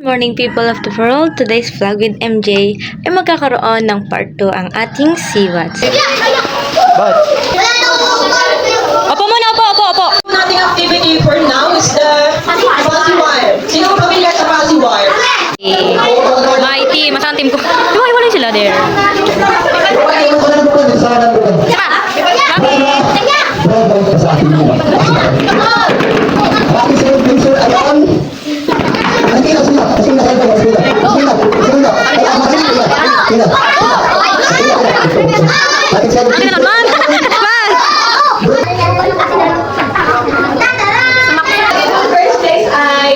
Morning people of the world, today's vlog with MJ ay magkakaroon ng part 2 ang ating siwat. But, Opo muna, opo. Nating activity for now is the fuzzy wire. Sino ang pamilyar sa fuzzy wire? Mighty, masang team ko. Iwalay sila there. First place ay...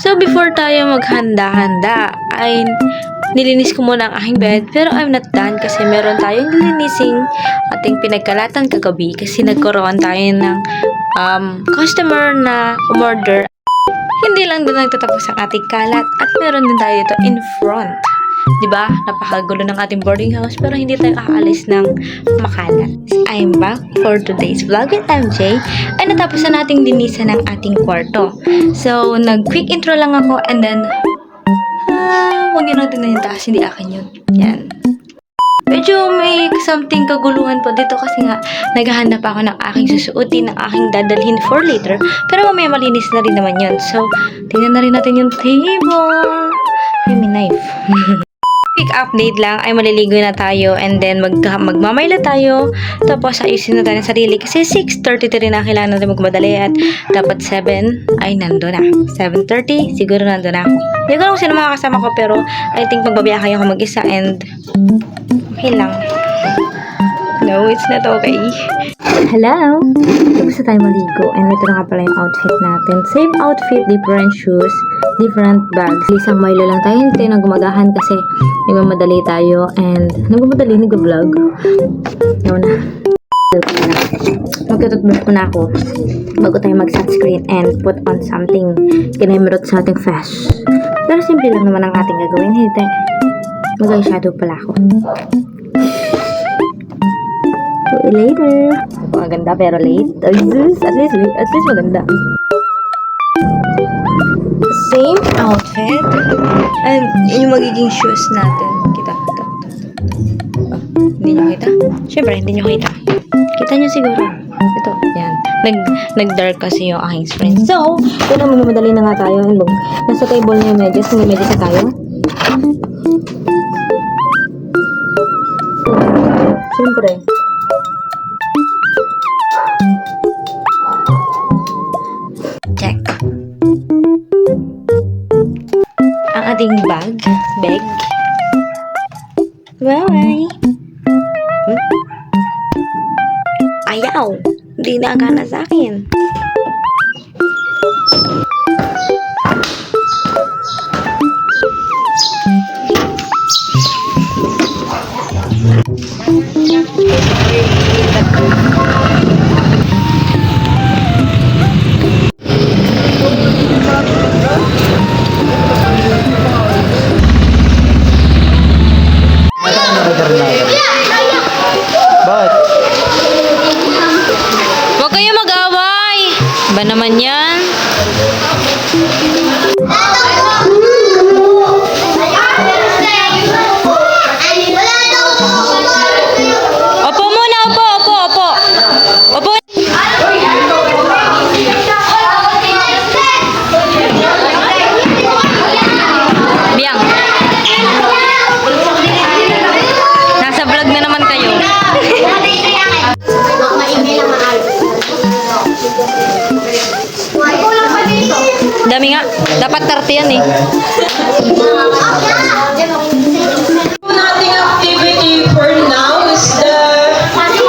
So before tayo maghanda-handa ay nilinis ko muna ang aking bed, pero I'm not done kasi meron tayong linisin ating pinagkalatan kagabi kasi nagkaroon tayo ng customer na umorder. Hindi lang doon nagtatapos ang ating kalat at meron din tayo dito in front. Diba? Napakagulo ng ating boarding house pero hindi tayo aalis ng makalat. I'm back for today's vlog with MJ ay natapos na nating linisan ng ating kwarto. So, nag-quick intro lang ako and then huwag nyo natin na yung taas, hindi akin yun. Yan. Medyo may something kaguluhan po dito kasi nga naghahanda pa ako ng aking susuotin, ng aking dadalhin for later. Pero mamaya malinis na rin naman yun. So, tingnan na rin natin yung table. Ay, may knife. Quick update lang ay maliligo na tayo and then magmamayla tayo tapos ayusin na tayo ng sarili kasi 6:33 na kailangan natin magmadali at dapat 7 ay nando na 7:30 siguro nando na ako. Hindi ko lang kung sino makakasama ko pero I think magbabiyahe ako mag-isa and okay lang. No, it's not okay. Hello! Tapos na tayo maligo and ito na nga pala yung outfit natin. Same outfit, different shoes, different bags. Isang Milo lang tayo, hindi tayo gumagahan kasi nagmamadali tayo and nag-vlog. Yaw na. Magtututbrush muna ako bago tayo mag-sunscreen and put on something kinamirot sa ating face. Pero simple lang naman ang ating gagawin. Hindi mag-eyeshadow pala ako. Later. Ang ganda pero late. At least maganda. Same outfit. And yung magiging shoes natin. Kita. Oh, hindi nyo kita? Siyempre, hindi nyo kita. Kita nyo siguro. Ito, yan. Nag-dark kasi yung aking screen. So, ito na magmamadali na nga tayo. Nasa table na yung medyas. May medyas na tayo. Siyempre. Check. Ang ating bag. Bye-bye. Ayaw. Hindi na agana sa akin. but, Huwag kayo mag-away. Ba naman yan? Opo muna, opo. Opo. Biyang. Nasa vlog na naman kayo. Dami nga. Dapat 30 yan eh. Nating activity for now is the fuzzy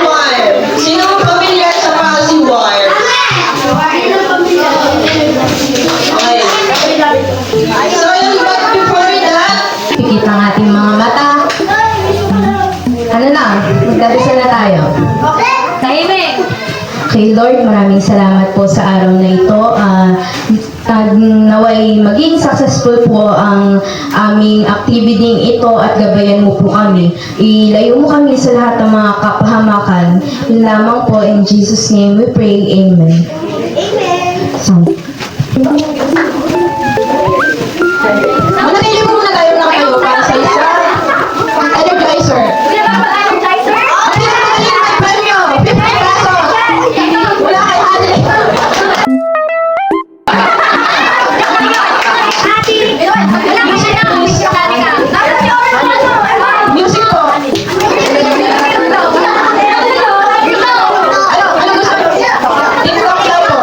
wire. Sino ang pamilyar sa fuzzy wire? Okay. So, yun, but before that, Pikit ang ating mga mata. Ano lang, magdadasal na tayo. Tahimik! Okay, Lord, maraming salamat po sa araw na ito. At naway maging successful po ang aming activity ito at gabayan mo po kami. Ilayo mo kami sa lahat ng mga kapahamakan. Yun lamang po, in Jesus' name we pray. Amen. Manatili mo muna tayo na kayo para sa isa. Energizer. Premyo, 50 pesos. Wala kay Hali. Music po. Ano gusto mo? TikTok daw po.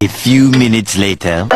A few minutes later.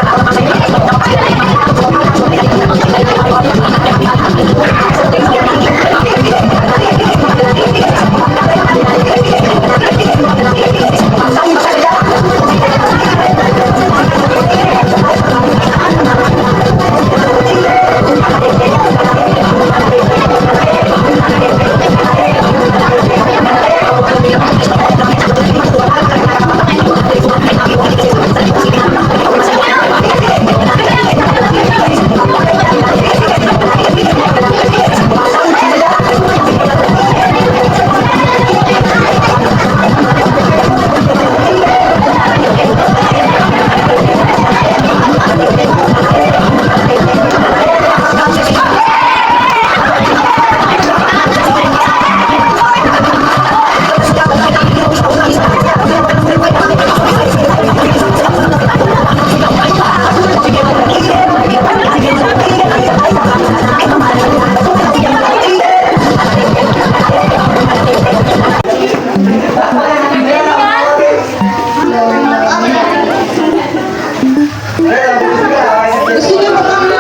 Gusto niyo ba kang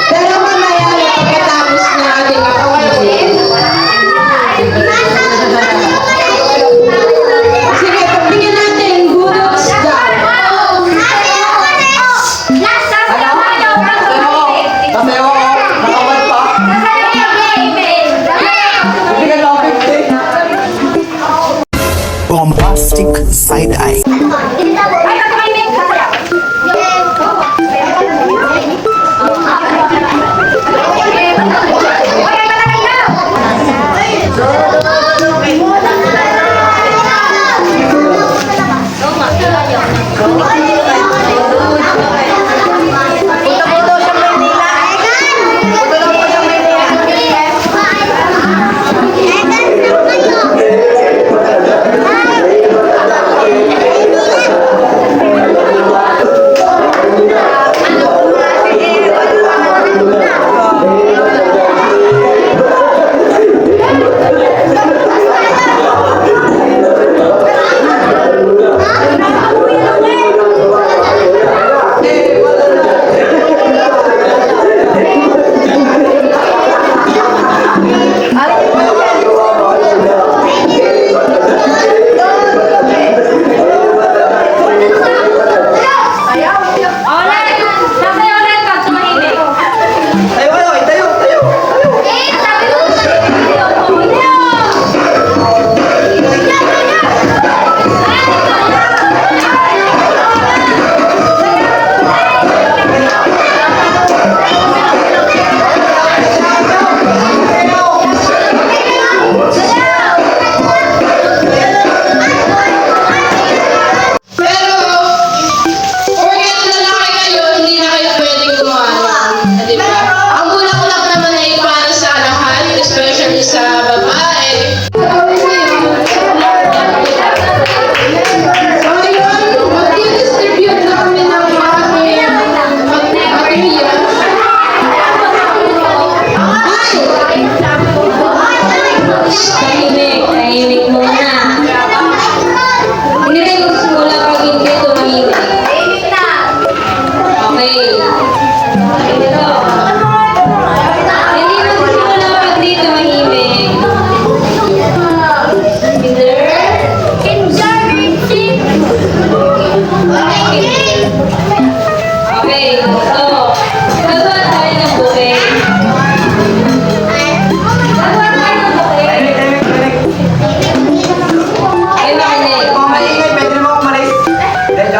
pero mamaya na pagkatapos na ating activity. Sige, pagbigyan natin gulots daw. Bombastic side eye.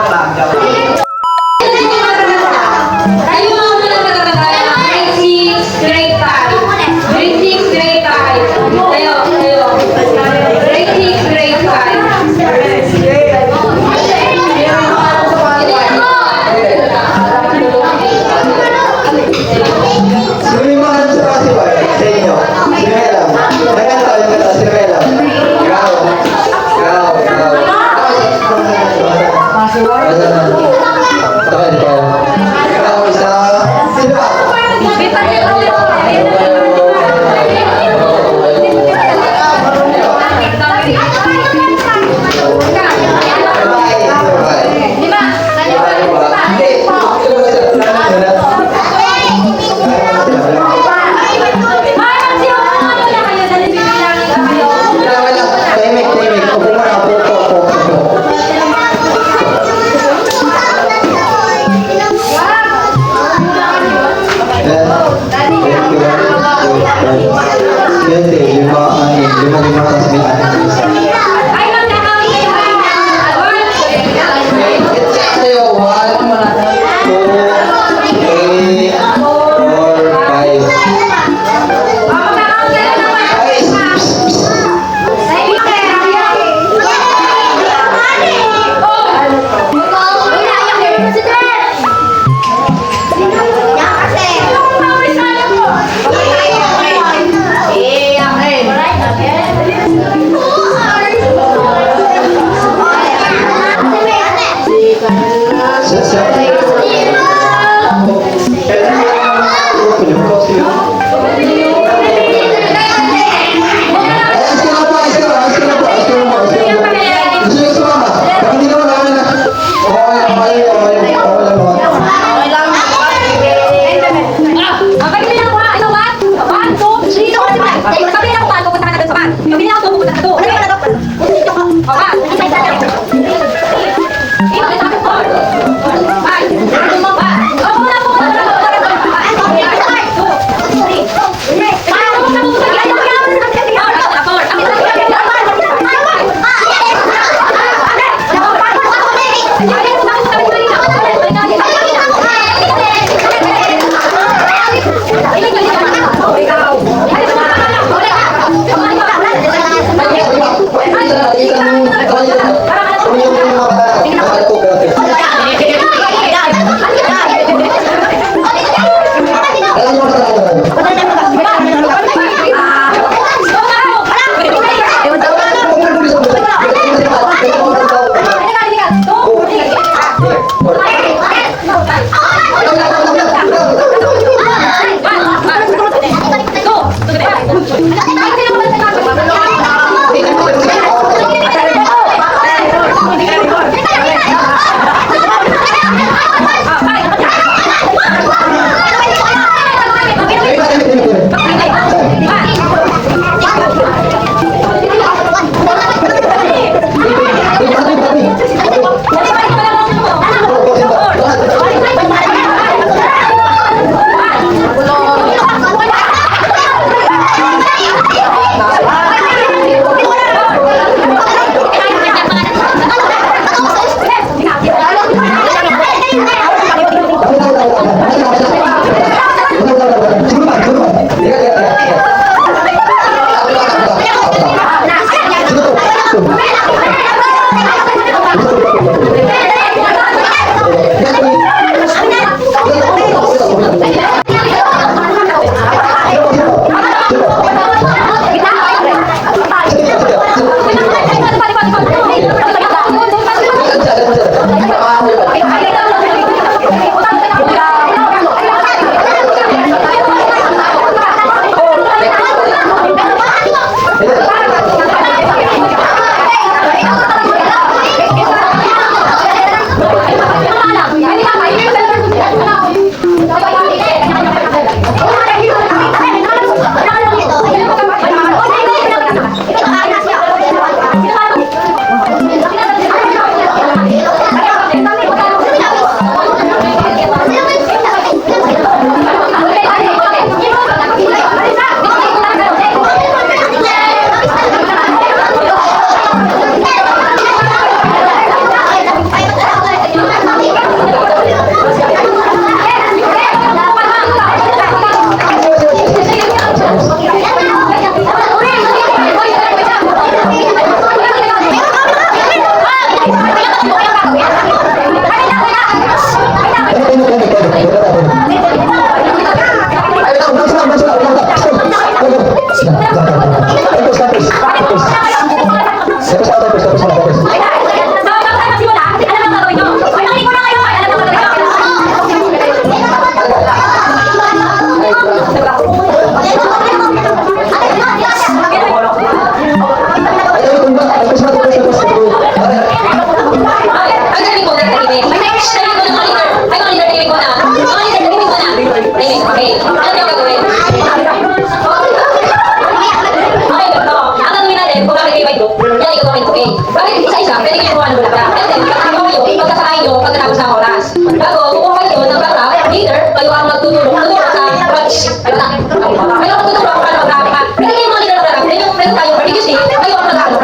Tayo mga muna magkakagaya. Grade 6, grade 5. Grade 6, grade 5. Tayo. Grade 6, grade 5. Sino yung mga sa pasipal sa inyo? Sino yan lang? Nagkanta, sino yan lang? Ikaw. Ikaw, isa. Sino ba? Lima tas may ating isa. Sa'yo, 1, 2, 3, 4, 5. pagkatapos ng oras. Bago, kukuha kayo ng barang, leader, kayo ang magtutulong sa project. Kayo ang magtutulong kung paano mag-aaral. Hindi kayo mga leader ng barang, meron tayo RDQC, kayo ang mag-aaral.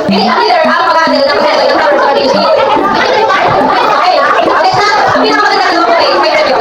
Hindi ang leader ang mag-aaral ng proseso ng sa RDQC. Okay, next na, ang pinakamaganda ng mga may review.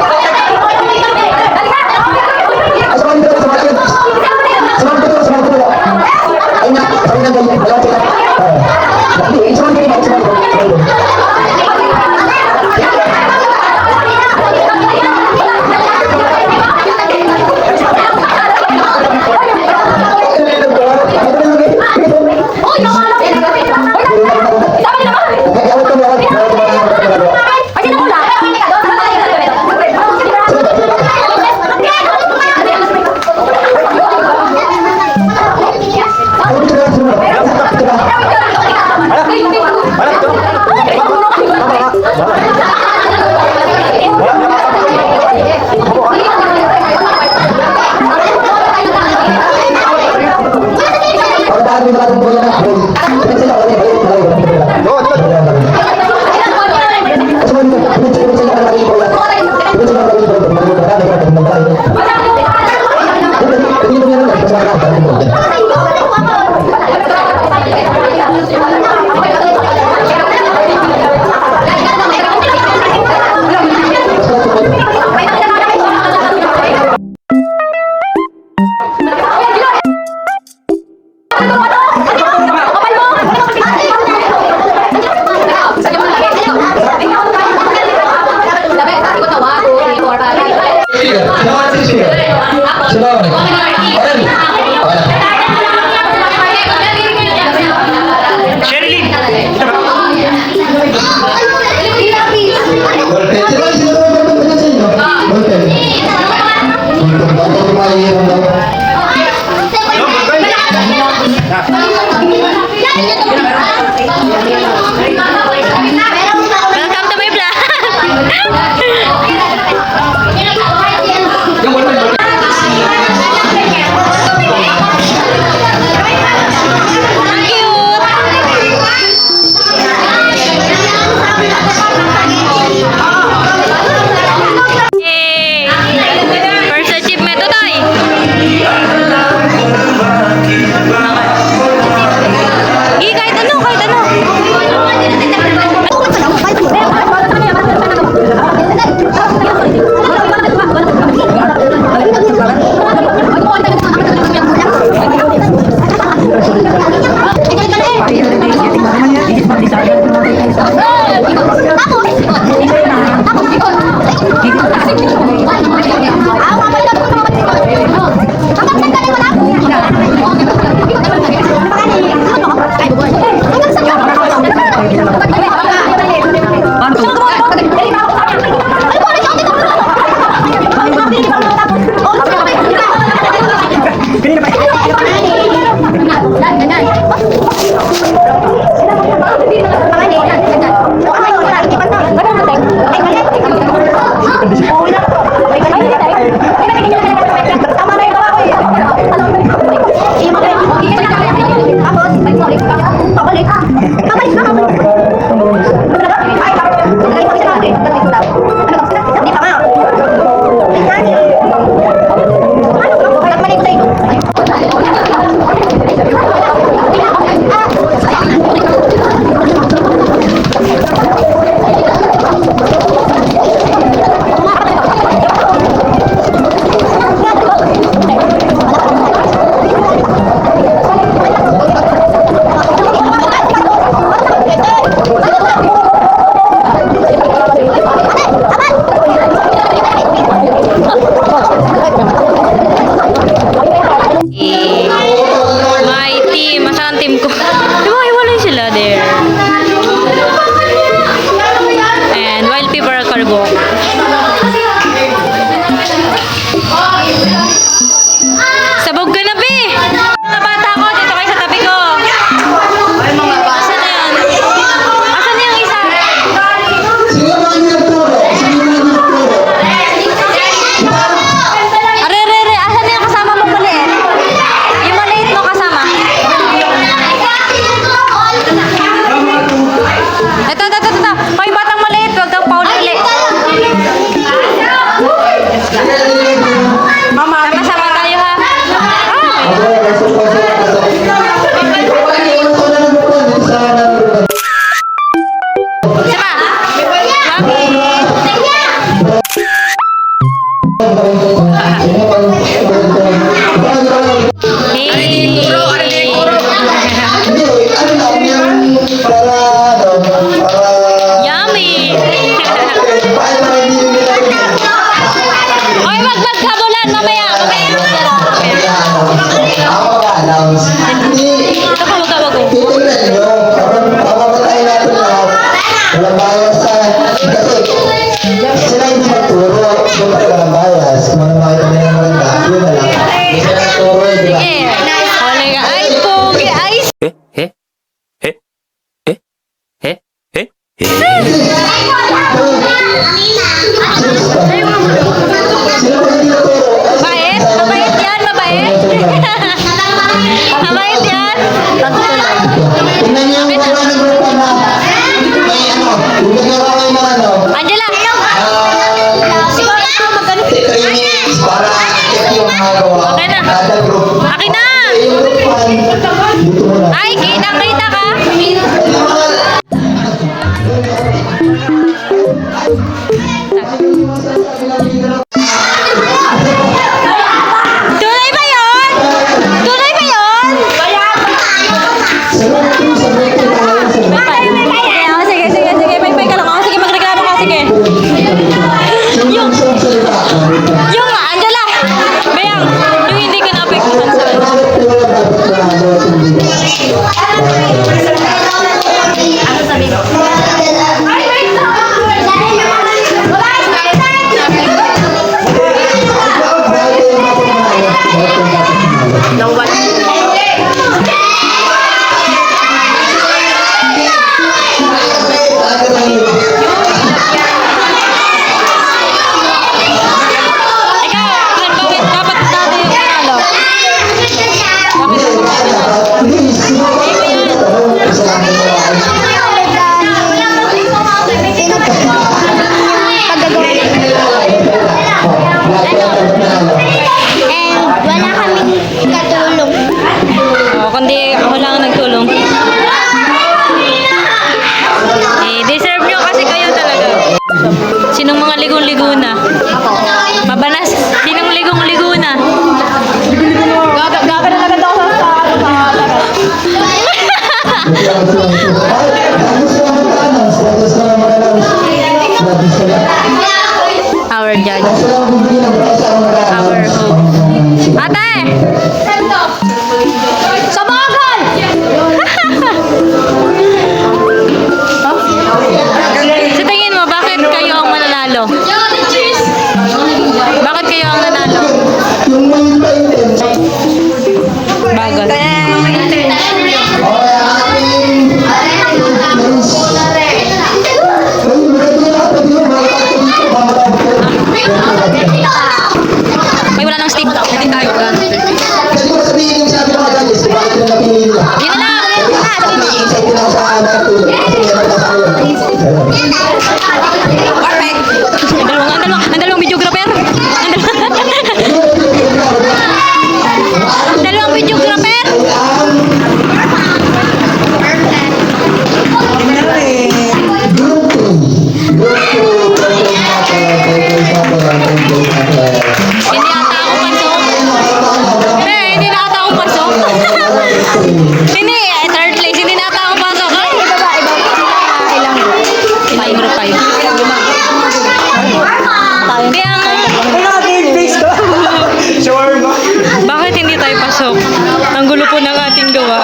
Welcome to my Yay! First achievement to tayo. Kahit ano, kahit ano. My team, asan ang team ko? Diba, iwalay sila there. And wild paper cargo. Sabog ka na, Pi! Mga bata ko, dito kayo sa tabi ko. Asan na yan? Asan na yung isa? Are, asan na yung kasama mo maliit? Yung maliit mo kasama? Ito. Hoy, batang Kasi sila yung magturo. Siyempre, walang bias. Kung ano makita nila ng maganda, yun na lang. Hindi sila nagturo, di ba? Sige. Huli ka. Ay, pogi. Ay, Sila pa hindi nagturo. mabait. Mabait yan, mabait. Mabait yan. Tingnan niyo yung mga ng grupo na may ano, yung nagawa kayo ng ano, Angela. trainings para check yung mga gawa. Okay na. Kada group. Akin na. Yung group 1, dito mo na. Ay, kita ka. Tunay ba yun? Tunay ba yun? Sige, sige. May ka lang ako. Sige, magreklamo ka. Sige. Yung Angela. Bayang. Yung hindi ka na-apektuhan sa kanya. Ikaw, bakit dapat natin yung panalo? Wala kaming katulong. Kundi ako lang nagtulong. Deserve nyo kasi kayo talaga. Sinong mga ligong-ligo na? Mabanas. Sinong ligong-ligo na? Gaga na agad ako sa Our judge. Our hope. Ate! Sabagan! Sa tingin mo, bakit kayo ang mananalo? Bakit kayo ang nanalo? Yung may title. Bagal. May wala ng stick. Hindi tayo. Kasi ko sabihin yung sabi ng mga judges, kung bakit nila napili nila. Yun na lang. Excited ako sa nakatulog. Kasi meron pa sa kayo. Ang dalawang videographer. Ang dalawang videographer. Hindi ata ako pasok. Hindi na ata ako pasok. Hindi, third place. Hindi na ata ako pasok. Ay, ilang group 5. Bakit hindi tayo pasok? Ang gulo po ng ating gawa.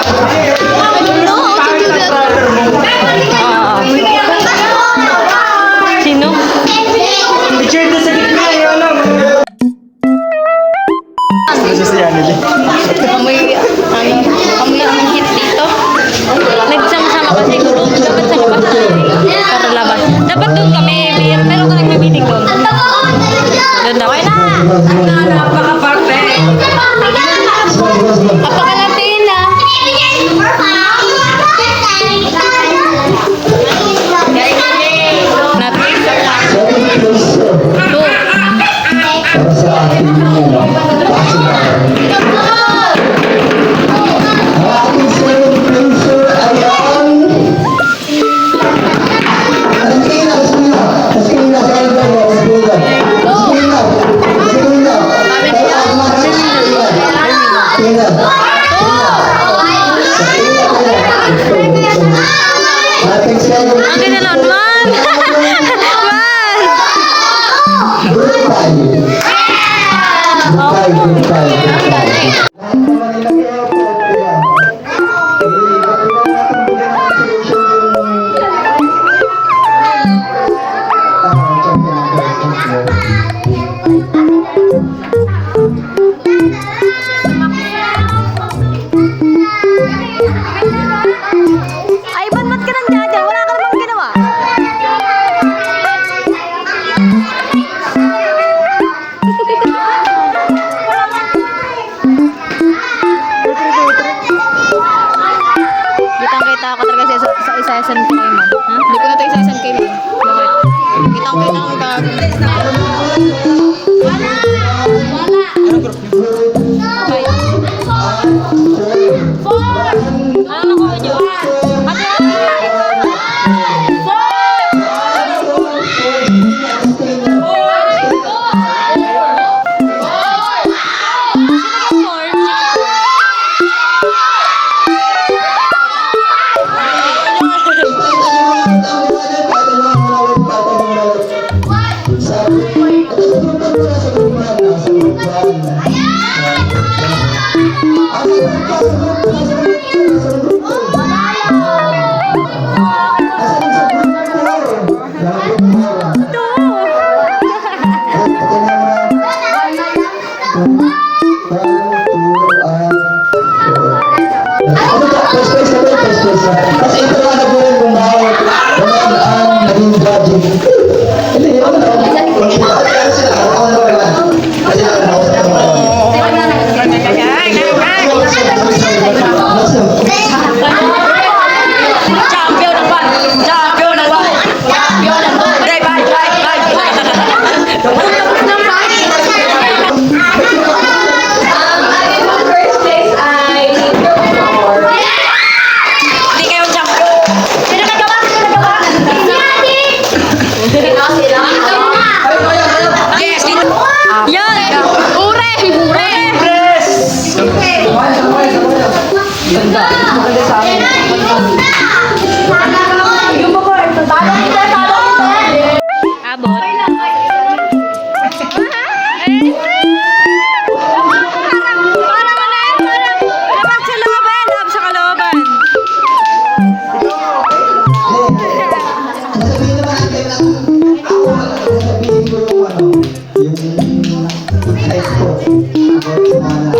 Sino? Amoy ang hit dito. Nagsama-sama kasi siguro. Dapat sa labas. Para labas. Dapat doon kami. Meron ka nagme-meeting doon. Doon dapat. Apakalatin na. Para sa ating ang ating second placer ay ang Ang dinalon. One. Ay, ba't ka nandiyan dyan? Wala ka namang ginawa. Kitang-kita ako talaga sa isa-isan ko kayo, ma'am. Ha? Hindi ko na ito isa-isan kayo, ma'am. Bakit? Kitang-kita ko Ano nakuha nyo? Kasi ito lang na po rin kung bakit ang naging judging. Hindi, yun lang. Kasi sila, ako na naman. Kasi nakanausap ko naman. Champion ng ban! Champion ng ban! Champion ng ban! Bye, bye, bye, bye, bye! Ating first place ay Hindi kayo champion! Sino nagawa? Sino nagawa? Yes! Yan! Ure! Ure! Abot. Labag sa looban! Labag sa kalooban! Sasabihin naman natin na ako sasabihin ko yung ano, yung height ko. About sa mana.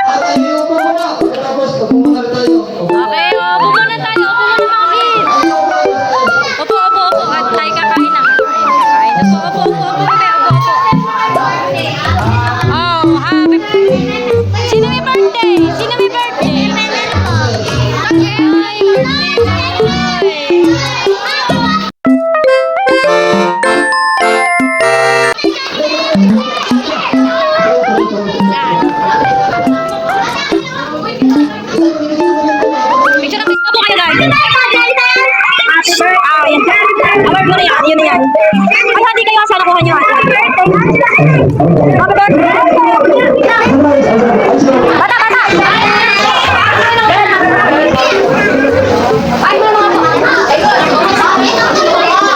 At ayun po muna. Tapos, pupunta tayo. Okay, upo muna tayo. Upo muna mga kids. Opo, opo, opo. At tayo kakain na. Kakain. Opo, opo, opo, opo, bebe. Opo, opo. Oh, happy. Sino may birthday? Sino may birthday? Ay, birthday. Picture na picture po kayo, guys. Happy birthday. Ah, yan. Award mo na yan. Yun na yan. Ay, hati kayo. Saan nakuha nyo? Happy birthday. Bata, bata.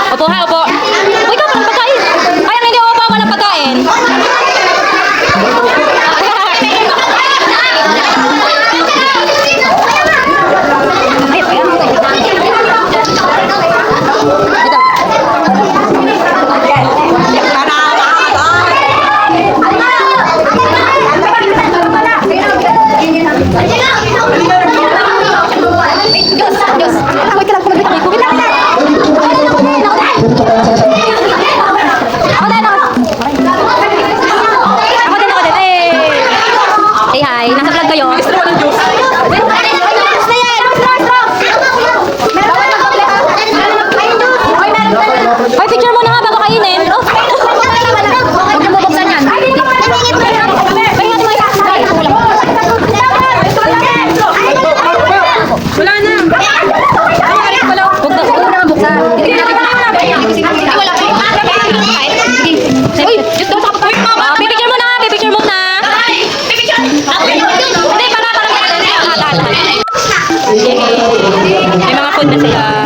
Opo ha, opo. Uy, ka palang pagkain. Ay, ang hindi opo, walang pagkain. May mga food na sila.